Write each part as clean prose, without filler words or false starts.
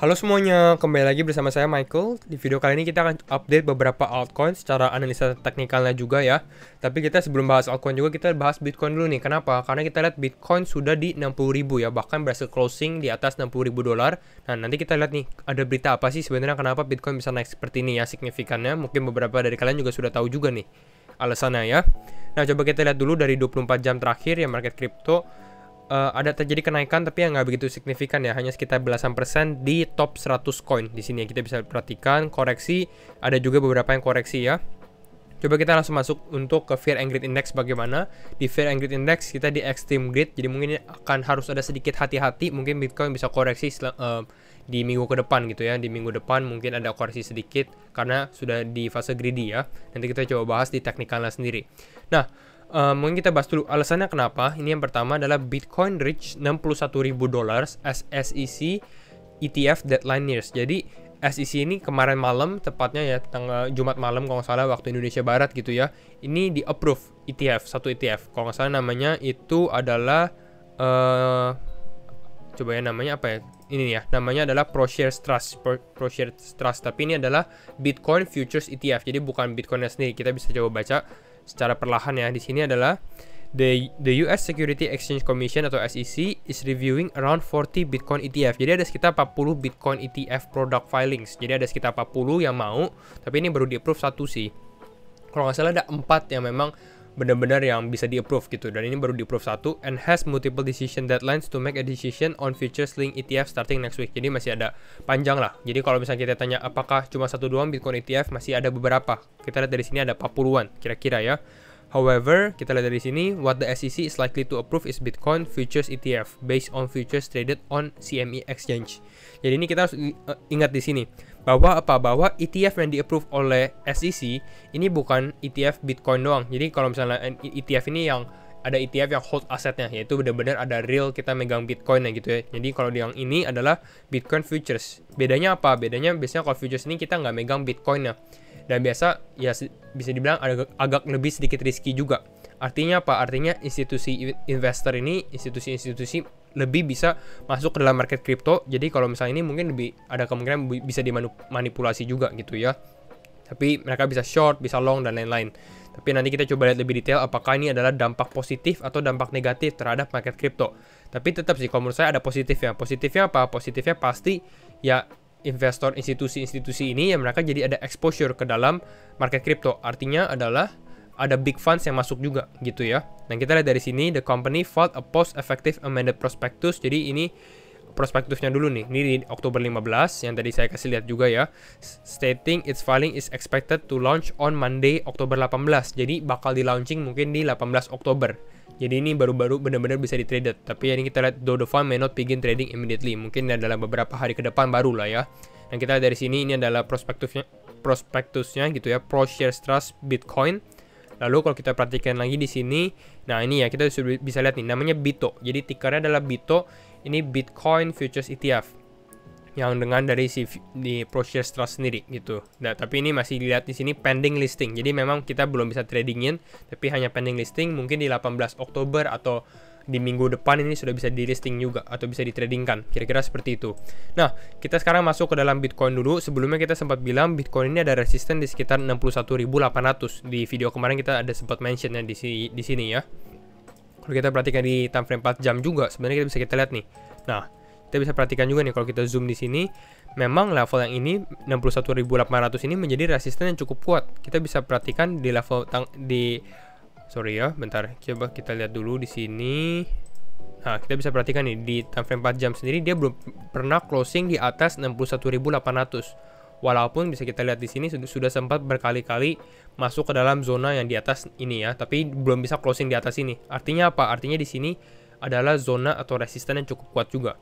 Halo semuanya, kembali lagi bersama saya Michael. Di video kali ini kita akan update beberapa altcoin secara analisa teknikalnya juga ya. Tapi kita sebelum bahas altcoin juga kita bahas Bitcoin dulu nih. Kenapa? Karena kita lihat Bitcoin sudah di 60.000 ya, bahkan berhasil closing di atas 60.000 dolar. Nah, nanti kita lihat nih ada berita apa sih sebenarnya kenapa Bitcoin bisa naik seperti ini ya signifikannya. Mungkin beberapa dari kalian juga sudah tahu juga nih alasannya ya. Nah, coba kita lihat dulu dari 24 jam terakhir ya market crypto. Ada terjadi kenaikan tapi yang nggak begitu signifikan ya, hanya sekitar belasan persen di top 100 coin. Di sini kita bisa perhatikan koreksi, ada juga beberapa yang koreksi ya. Coba kita langsung masuk untuk ke Fear and Greed Index bagaimana. Di Fear and Greed Index kita di Extreme Greed, jadi mungkin akan harus ada sedikit hati-hati, mungkin Bitcoin bisa koreksi di minggu ke depan gitu ya. Di minggu depan mungkin ada koreksi sedikit karena sudah di fase greedy ya. Nanti kita coba bahas di teknikalnya sendiri. Nah, mungkin kita bahas dulu alasannya kenapa. Ini yang pertama adalah Bitcoin reach 61.000 dolar as SEC ETF deadline nears. Jadi SEC ini kemarin malam, tepatnya ya tanggal Jumat malam kalau nggak salah waktu Indonesia Barat gitu ya. Ini di approve ETF, satu ETF. Kalau nggak salah namanya itu adalah coba ya namanya apa ya? Ini ya, namanya adalah ProShares Trust. ProShares Trust, tapi ini adalah Bitcoin Futures ETF. Jadi bukan Bitcoinnya sendiri. Kita bisa coba baca secara perlahan ya. Di sini adalah the US Security Exchange Commission atau SEC is reviewing around 40 Bitcoin ETF. Jadi ada sekitar 40 Bitcoin ETF product filings. Jadi ada sekitar 40 yang mau, tapi ini baru di-approve satu sih. Kalau nggak salah ada 4 yang memang benar-benar yang bisa di-approve gitu, dan ini baru di-approve satu, and has multiple decision deadlines to make a decision on futures linked ETF starting next week. Jadi masih ada panjang lah. Jadi kalau misalnya kita tanya apakah cuma satu doang Bitcoin ETF, masih ada beberapa. Kita lihat dari sini ada 40-an kira-kira ya. However, kita lihat dari sini, what the SEC is likely to approve is Bitcoin Futures ETF based on futures traded on CME Exchange. Jadi ini kita harus ingat di sini bahwa bahwa ETF yang di-approve oleh SEC ini bukan ETF Bitcoin doang. Jadi kalau misalnya ETF ini yang ada ETF yang hold asetnya, yaitu benar-benar ada real kita megang Bitcoin ya gitu ya. Jadi kalau yang ini adalah Bitcoin Futures. Bedanya apa? Bedanya biasanya kalau futures ini kita nggak megang Bitcoinnya. Dan biasa ya bisa dibilang agak lebih sedikit risky juga. Artinya apa? Artinya institusi investor ini, institusi-institusi lebih bisa masuk ke dalam market crypto. Jadi kalau misalnya ini mungkin lebih ada kemungkinan bisa dimanipulasi juga gitu ya. Tapi mereka bisa short, bisa long, dan lain-lain. Tapi nanti kita coba lihat lebih detail apakah ini adalah dampak positif atau dampak negatif terhadap market crypto. Tapi tetap sih kalau menurut saya ada positifnya. Positifnya apa? Positifnya pasti ya investor institusi-institusi ini ya mereka jadi ada exposure ke dalam market crypto. Artinya adalah ada big funds yang masuk juga gitu ya. Dan kita lihat dari sini, the company filed a post-effective amended prospectus. Jadi ini prospektusnya dulu nih. Ini di Oktober 15 yang tadi saya kasih lihat juga ya. Stating its filing is expected to launch on Monday, Oktober 18. Jadi bakal di launching mungkin di 18 Oktober. Jadi ini baru-baru benar-benar bisa di-traded. Tapi ini kita lihat though the fund may not begin trading immediately. Mungkin dalam beberapa hari ke depan baru lah ya. Dan kita lihat dari sini ini adalah prospektusnya gitu ya. ProShares Trust Bitcoin. Lalu kalau kita perhatikan lagi di sini, nah ini ya kita sudah bisa lihat nih namanya BITO. Jadi tickernya adalah BITO. Ini Bitcoin Futures ETF yang dengan dari di ProShares Trust sendiri gitu. Nah, tapi ini masih dilihat di sini pending listing. Jadi memang kita belum bisa tradingin, tapi hanya pending listing. Mungkin di 18 Oktober atau di minggu depan ini sudah bisa di listing juga atau bisa ditradingkan. Kira-kira seperti itu. Nah, kita sekarang masuk ke dalam Bitcoin dulu. Sebelumnya kita sempat bilang Bitcoin ini ada resisten di sekitar 61.800. Di video kemarin kita ada sempat mention ya di sini ya. Kalau kita perhatikan di time frame 4 jam juga, sebenarnya kita lihat nih. Nah, kita bisa perhatikan juga nih kalau kita zoom di sini, memang level yang ini 61.800 ini menjadi resisten yang cukup kuat. Kita bisa perhatikan di level sorry ya, bentar. Coba kita lihat dulu di sini. Nah, kita bisa perhatikan nih di time frame 4 jam sendiri dia belum pernah closing di atas 61.800. Walaupun bisa kita lihat di sini sudah sempat berkali-kali masuk ke dalam zona yang di atas ini ya, tapi belum bisa closing di atas ini. Artinya apa? Artinya di sini adalah zona atau resisten yang cukup kuat juga.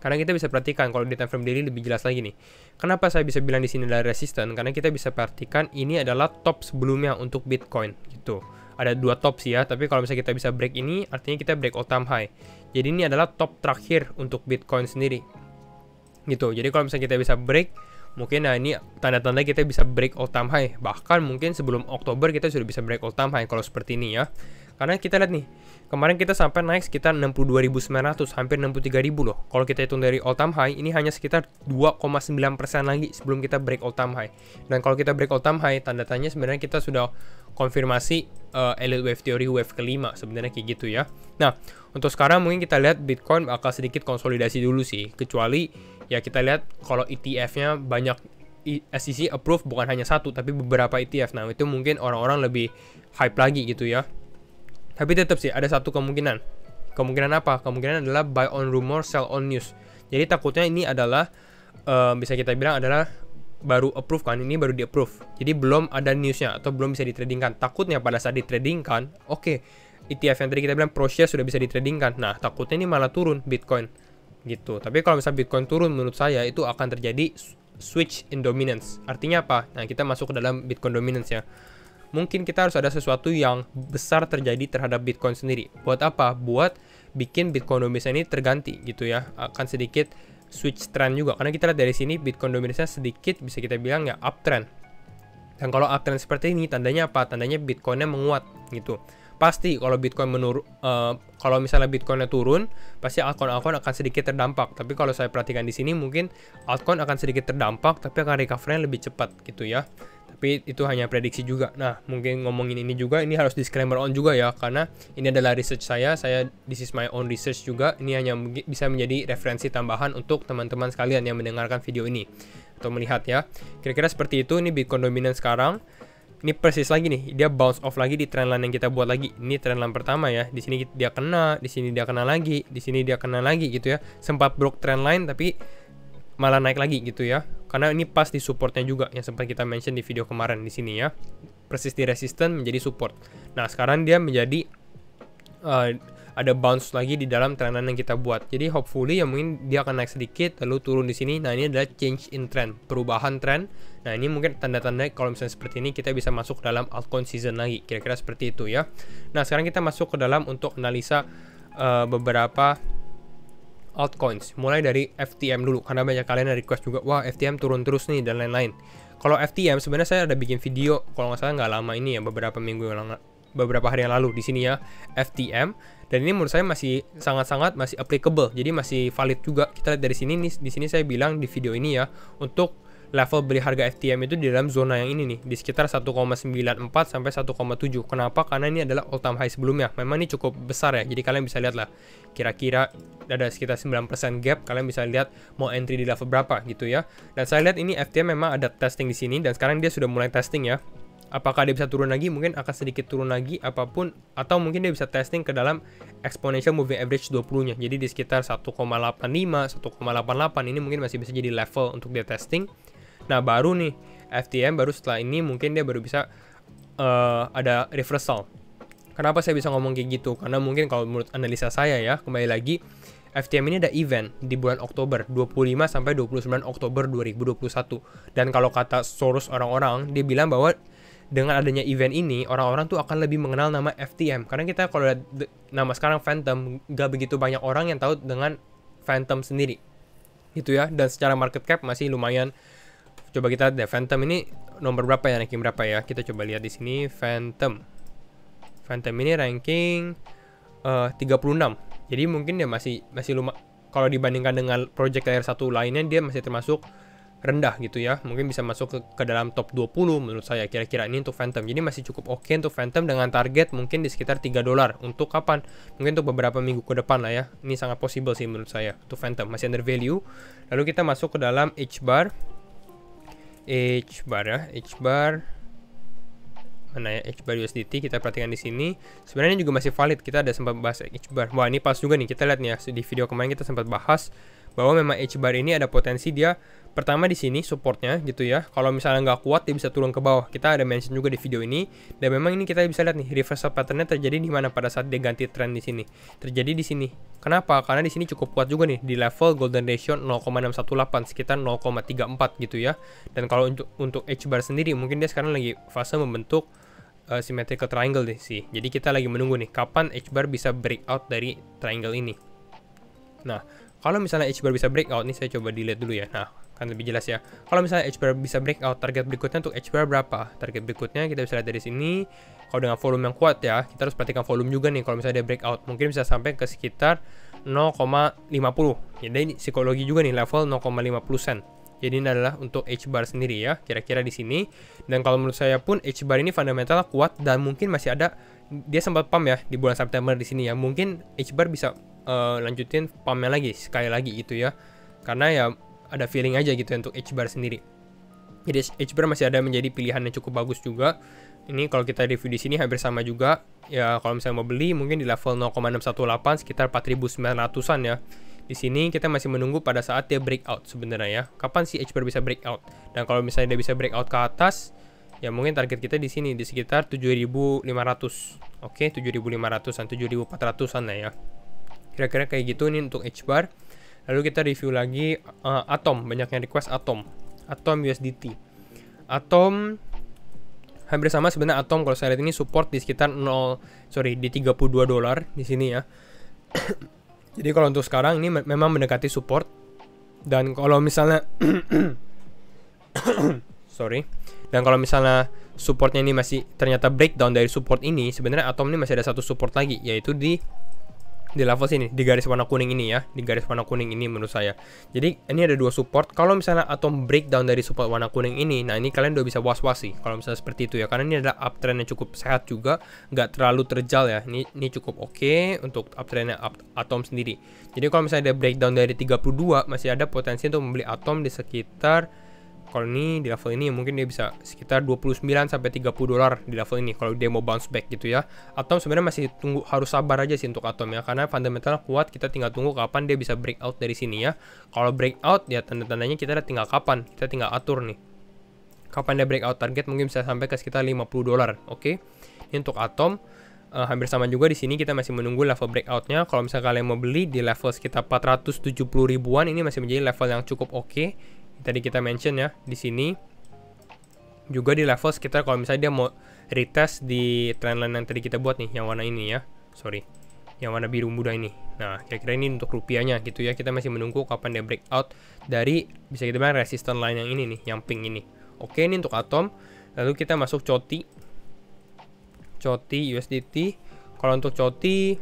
Karena kita bisa perhatikan kalau di time frame daily lebih jelas lagi nih. Kenapa saya bisa bilang di sini adalah resisten? Karena kita bisa perhatikan ini adalah top sebelumnya untuk Bitcoin gitu. Ada dua top sih ya, tapi kalau misalnya kita bisa break ini, artinya kita break all time high. Jadi ini adalah top terakhir untuk Bitcoin sendiri. Gitu. Jadi kalau misalnya kita bisa break, mungkin nah ini tanda-tanda kita bisa break all time high. Bahkan mungkin sebelum Oktober kita sudah bisa break all time high kalau seperti ini ya. Karena kita lihat nih, kemarin kita sampai naik sekitar 62.900, hampir 63.000 loh. Kalau kita hitung dari all time high, ini hanya sekitar 2,9% lagi sebelum kita break all time high. Dan kalau kita break all time high, tanda-tanya sebenarnya kita sudah konfirmasi elite wave teori wave kelima, sebenarnya kayak gitu ya. Nah, untuk sekarang mungkin kita lihat Bitcoin bakal sedikit konsolidasi dulu sih, kecuali ya kita lihat kalau ETF-nya banyak SEC approve, bukan hanya satu tapi beberapa ETF. Nah, itu mungkin orang-orang lebih hype lagi gitu ya. Tapi tetap sih ada satu kemungkinan. Kemungkinan apa? Kemungkinan adalah buy on rumor, sell on news. Jadi takutnya ini adalah bisa kita bilang adalah baru approve kan, ini baru di approve. Jadi belum ada newsnya atau belum bisa ditradingkan. Takutnya pada saat ditradingkan, oke, ETF yang tadi kita bilang ProShares sudah bisa ditradingkan. Nah, takutnya ini malah turun Bitcoin gitu. Tapi kalau misalnya Bitcoin turun, menurut saya itu akan terjadi switch in dominance. Artinya apa? Nah, kita masuk ke dalam Bitcoin dominance ya. Mungkin kita harus ada sesuatu yang besar terjadi terhadap Bitcoin sendiri. Buat apa? Buat bikin Bitcoin dominance ini terganti gitu ya. Akan sedikit switch trend juga. Karena kita lihat dari sini Bitcoin dominance-nya sedikit bisa kita bilang ya uptrend. Dan kalau uptrend seperti ini tandanya apa? Tandanya Bitcoin-nya menguat gitu. Pasti kalau Bitcoin menurun, kalau misalnya Bitcoin-nya turun, pasti altcoin akan sedikit terdampak. Tapi kalau saya perhatikan di sini mungkin altcoin akan sedikit terdampak, tapi akan recovery-nya lebih cepat gitu ya. Tapi itu hanya prediksi juga. Nah, mungkin ngomongin ini juga, ini harus disclaimer on juga ya, karena ini adalah research saya, this is my own research juga. Ini hanya bisa menjadi referensi tambahan untuk teman-teman sekalian yang mendengarkan video ini atau melihat ya. Kira-kira seperti itu. Ini Bitcoin dominant sekarang. Ini persis lagi nih, dia bounce off lagi di trendline yang kita buat lagi. Ini trendline pertama ya. Di sini dia kena, di sini dia kena lagi, di sini dia kena lagi gitu ya. Sempat broke trendline tapi malah naik lagi gitu ya. Karena ini pas di supportnya juga yang sempat kita mention di video kemarin di sini ya. Persis di resistance menjadi support. Nah, sekarang dia menjadi ada bounce lagi di dalam trendline yang kita buat. Jadi hopefully ya mungkin dia akan naik sedikit lalu turun di sini. Nah, ini adalah change in trend, perubahan trend. Nah, ini mungkin tanda-tanda kalau misalnya seperti ini kita bisa masuk dalam altcoin season lagi. Kira-kira seperti itu ya. Nah, sekarang kita masuk ke dalam untuk analisa beberapa altcoins. Mulai dari FTM dulu karena banyak kalian yang request juga, wah FTM turun terus nih dan lain-lain. Kalau FTM sebenarnya saya ada bikin video kalau nggak salah nggak lama ini ya, beberapa hari yang lalu di sini ya, FTM. Dan ini menurut saya masih sangat-sangat masih applicable. Jadi masih valid juga. Kita lihat dari sini nih, di sini saya bilang di video ini ya, untuk level beli harga FTM itu di dalam zona yang ini nih, di sekitar 1,94 sampai 1,7. Kenapa? Karena ini adalah all time high sebelumnya. Memang ini cukup besar ya. Jadi kalian bisa lihat lah kira-kira ada sekitar 9% gap. Kalian bisa lihat mau entry di level berapa gitu ya. Dan saya lihat ini FTM memang ada testing di sini dan sekarang dia sudah mulai testing ya. Apakah dia bisa turun lagi? Mungkin akan sedikit turun lagi apapun, atau mungkin dia bisa testing ke dalam exponential moving average 20-nya. Jadi di sekitar 1,85, 1,88 ini mungkin masih bisa jadi level untuk dia testing. Nah, baru nih FTM baru setelah ini mungkin dia baru bisa ada reversal. Kenapa saya bisa ngomong kayak gitu? Karena mungkin kalau menurut analisa saya ya, kembali lagi FTM ini ada event di bulan Oktober, 25 sampai 29 Oktober 2021. Dan kalau kata source orang-orang, dia bilang bahwa dengan adanya event ini, orang-orang tuh akan lebih mengenal nama FTM. Karena kita kalau lihat nama sekarang Phantom, gak begitu banyak orang yang tahu dengan Phantom sendiri. Gitu ya, dan secara market cap masih lumayan. Coba kita lihat deh, Phantom ini nomor berapa ya, ranking berapa ya? Kita coba lihat di sini, Phantom ini ranking 36. Jadi mungkin dia masih lumayan. Kalau dibandingkan dengan project layer 1 lainnya, dia masih termasuk rendah gitu ya. Mungkin bisa masuk ke dalam top 20 menurut saya kira-kira ini untuk Phantom. Jadi masih cukup oke untuk Phantom dengan target mungkin di sekitar $3. Untuk kapan? Mungkin untuk beberapa minggu ke depan lah ya. Ini sangat possible sih menurut saya untuk Phantom, masih under value. Lalu kita masuk ke dalam H-bar ya, H-bar mana ya, H-bar USDT. Kita perhatikan di sini. Sebenarnya juga masih valid. Kita ada sempat bahas H-bar. Wah, ini pas juga nih. Kita lihat nih ya, di video kemarin kita sempat bahas bahwa memang H-bar ini ada potensi dia pertama di sini supportnya gitu ya. Kalau misalnya nggak kuat dia bisa turun ke bawah. Kita ada mention juga di video ini. Dan memang ini kita bisa lihat nih reversal patternnya terjadi di mana pada saat dia ganti trend di sini. Terjadi di sini. Kenapa? Karena di sini cukup kuat juga nih di level golden ratio 0,618 sekitar 0,34 gitu ya. Dan kalau untuk H-bar sendiri mungkin dia sekarang lagi fase membentuk symmetrical triangle deh sih. Jadi kita lagi menunggu nih kapan H-bar bisa breakout dari triangle ini. Nah, kalau misalnya H-bar bisa breakout, nih saya coba delete dulu ya. Nah, kan lebih jelas ya. Kalau misalnya H-bar bisa breakout, target berikutnya untuk H-bar berapa? Target berikutnya kita bisa lihat dari sini. Kalau dengan volume yang kuat ya, kita harus perhatikan volume juga nih. Kalau misalnya dia breakout, mungkin bisa sampai ke sekitar 0,50. Jadi ini psikologi juga nih, level 0,50 sen. Jadi ini adalah untuk H-bar sendiri ya, kira-kira di sini. Dan kalau menurut saya pun H-bar ini fundamental kuat dan mungkin masih ada, dia sempat pump ya di bulan September di sini ya. Mungkin H-bar bisa lanjutin pumpnya lagi sekali lagi gitu ya. Karena ya ada feeling aja gitu untuk H-bar sendiri. Jadi H-bar masih ada menjadi pilihan yang cukup bagus juga. Ini kalau kita review di sini hampir sama juga. Ya kalau misalnya mau beli mungkin di level 0,618 sekitar 4.900-an ya. Di sini kita masih menunggu pada saat dia breakout sebenarnya ya. Kapan sih H-bar bisa breakout? Dan kalau misalnya dia bisa breakout ke atas, ya mungkin target kita di sini di sekitar 7.500. Oke, 7.500-an, 7.400-an lah ya. Kira-kira kayak gitu nih untuk H-bar. Lalu kita review lagi Atom, banyak yang request Atom USDT. Atom hampir sama sebenarnya. Atom kalau saya lihat ini support di sekitar di 32 dolar di sini ya. Jadi kalau untuk sekarang ini memang mendekati support. Dan kalau misalnya dan kalau misalnya supportnya ini masih ternyata breakdown dari support ini, sebenarnya Atom ini masih ada satu support lagi, yaitu di level sini, di garis warna kuning ini ya, di garis warna kuning ini menurut saya. Jadi ini ada dua support. Kalau misalnya Atom breakdown dari support warna kuning ini, nah ini kalian udah bisa was-was sih kalau misalnya seperti itu ya, karena ini adalah uptrend yang cukup sehat juga, nggak terlalu terjal ya. Ini cukup oke untuk uptrendnya Atom sendiri. Jadi kalau misalnya ada breakdown dari 32, masih ada potensi untuk membeli Atom di sekitar, kalau ini di level ini mungkin dia bisa sekitar 29 sampai 30 dolar di level ini kalau dia mau bounce back gitu ya. Atom sebenarnya masih tunggu, harus sabar aja sih untuk Atom ya, karena fundamental kuat. Kita tinggal tunggu kapan dia bisa breakout dari sini ya. Kalau breakout ya tanda-tandanya kita tinggal kapan, kita tinggal atur nih. Kapan dia breakout target mungkin bisa sampai ke sekitar 50 dolar. Oke. Ini untuk Atom. Hampir sama juga di sini kita masih menunggu level breakoutnya. Kalau misalnya kalian mau beli di level sekitar 470 ribuan, ini masih menjadi level yang cukup oke. Tadi kita mention ya di sini juga di level sekitar, kalau misalnya dia mau retest di trendline yang tadi kita buat nih, yang warna ini ya, yang warna biru muda ini. Nah kira-kira ini untuk rupiahnya gitu ya. Kita masih menunggu kapan dia breakout dari, bisa kita bilang resistance line yang ini nih, yang pink ini. Oke, ini untuk Atom. Lalu kita masuk COTI USDT. Kalau untuk COTI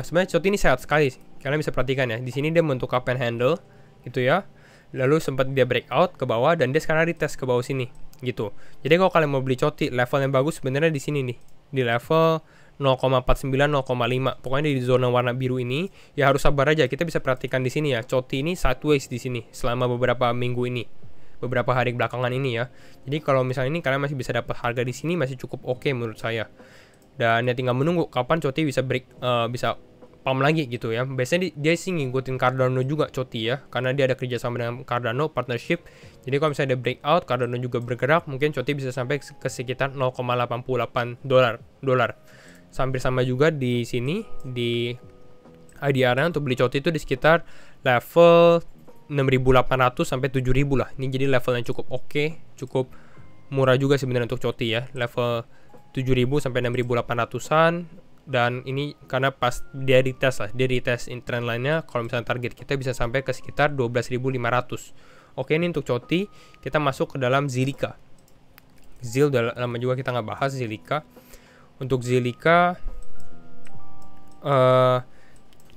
sebenarnya COTI ini sehat sekali sih. Kalian bisa perhatikan ya, di sini dia membentuk cup and handle gitu ya. Lalu sempat dia breakout ke bawah dan dia sekarang retest ke bawah sini gitu. Jadi kalau kalian mau beli COTI, level yang bagus sebenarnya di sini nih, di level 0,49 0,5. Pokoknya di zona warna biru ini ya harus sabar aja. Kita bisa perhatikan di sini ya, COTI ini sideways di sini selama beberapa minggu ini, beberapa hari belakangan ini ya. Jadi kalau misalnya ini kalian masih bisa dapat harga di sini masih cukup oke menurut saya. Dan ya tinggal menunggu kapan COTI bisa bisa pump lagi gitu ya. Biasanya dia sih ngikutin Cardano juga COTI ya, karena dia ada kerjasama dengan Cardano partnership. Jadi kalau misalnya ada breakout, Cardano juga bergerak, mungkin COTI bisa sampai ke sekitar 0,88 dolar. Hampir sama juga di sini di IDR-nya untuk beli COTI itu di sekitar level 6.800 sampai 7.000 lah. Ini jadi level yang cukup oke, cukup murah juga sebenarnya untuk COTI ya, level 7.000 sampai 6.800-an. Dan ini karena pas dia retest trend line-nya, kalau misalnya target kita bisa sampai ke sekitar 12.500. Oke, ini untuk COTI. Kita masuk ke dalam Zilliqa. ZIL udah lama juga kita nggak bahas Zilliqa. Untuk Zilliqa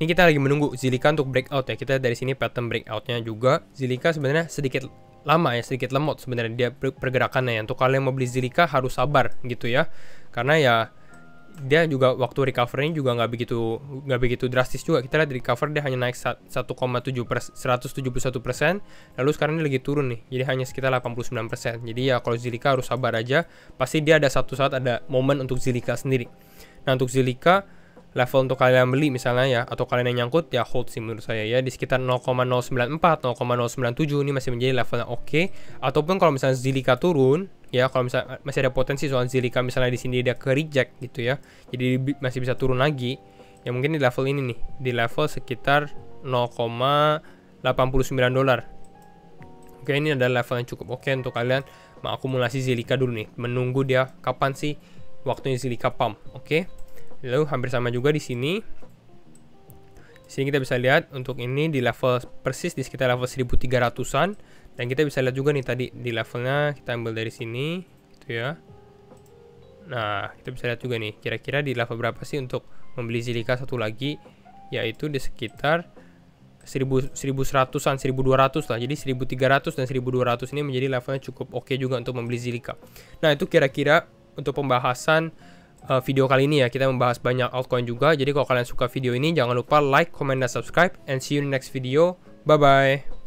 ini kita lagi menunggu Zilliqa untuk breakout ya. Kita dari sini pattern breakoutnya juga. Zilliqa sebenarnya sedikit lama ya, sedikit lemot sebenarnya dia pergerakannya ya. Untuk kalian mau beli Zilliqa harus sabar gitu ya, karena ya dia juga waktu recovery juga nggak begitu drastis juga. Kita lihat di recover dia hanya naik 171%, lalu sekarang dia lagi turun nih, jadi hanya sekitar 89%. Jadi ya kalau Zilliqa harus sabar aja, pasti dia ada satu saat ada momen untuk Zilliqa sendiri. Nah untuk Zilliqa level untuk kalian beli misalnya ya, atau kalian yang nyangkut ya hold sih menurut saya ya, di sekitar 0,094 0,097 ini masih menjadi level yang oke. Ataupun kalau misalnya Zilliqa turun ya, kalau misalnya masih ada potensi soal Zilliqa misalnya di sini dia ke reject gitu ya, jadi masih bisa turun lagi ya, mungkin di level ini nih, di level sekitar 0,89 dolar. Oke, ini adalah level yang cukup oke untuk kalian mengakumulasi Zilliqa dulu nih, menunggu dia kapan sih waktunya Zilliqa pump. Oke. Lalu hampir sama juga di sini. Di sini kita bisa lihat untuk ini di level persis di sekitar level 1300-an, dan kita bisa lihat juga nih tadi di levelnya, kita ambil dari sini gitu ya. Nah, kita bisa lihat juga nih, kira-kira di level berapa sih untuk membeli Zilliqa satu lagi, yaitu di sekitar 1100-an, 1200 lah. Jadi 1300 dan 1200 ini menjadi levelnya cukup oke juga untuk membeli Zilliqa. Nah, itu kira-kira untuk pembahasan video kali ini ya. Kita membahas banyak altcoin juga. Jadi kalau kalian suka video ini, jangan lupa like, comment, dan subscribe. And see you in the next video. Bye-bye.